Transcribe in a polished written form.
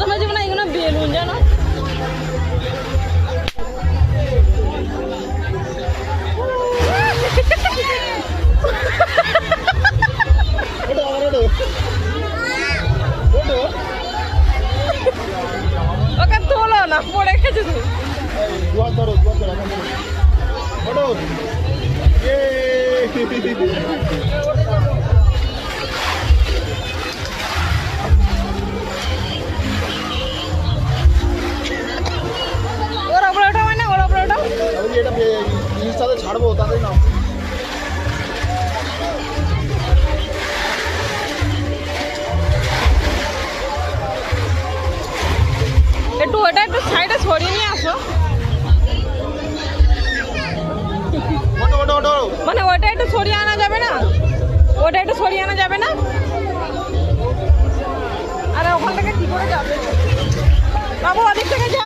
প্রথমে জীবনে এগুলো বেলুন জানো ওকে তোলো না পড়ে গেছে তুই ওর ওপরে ওঠা মানে ওর ওপরে ওঠা এটা জিনিসটাতে ছাড়বো তাদের নাম একটু ওটা একটু সাইডে সরিয়ে নিয়ে আসো ওটো মানে ওটা একটু সরিয়ে আনা যাবে না ওটা একটু সরিয়ে আনা যাবে না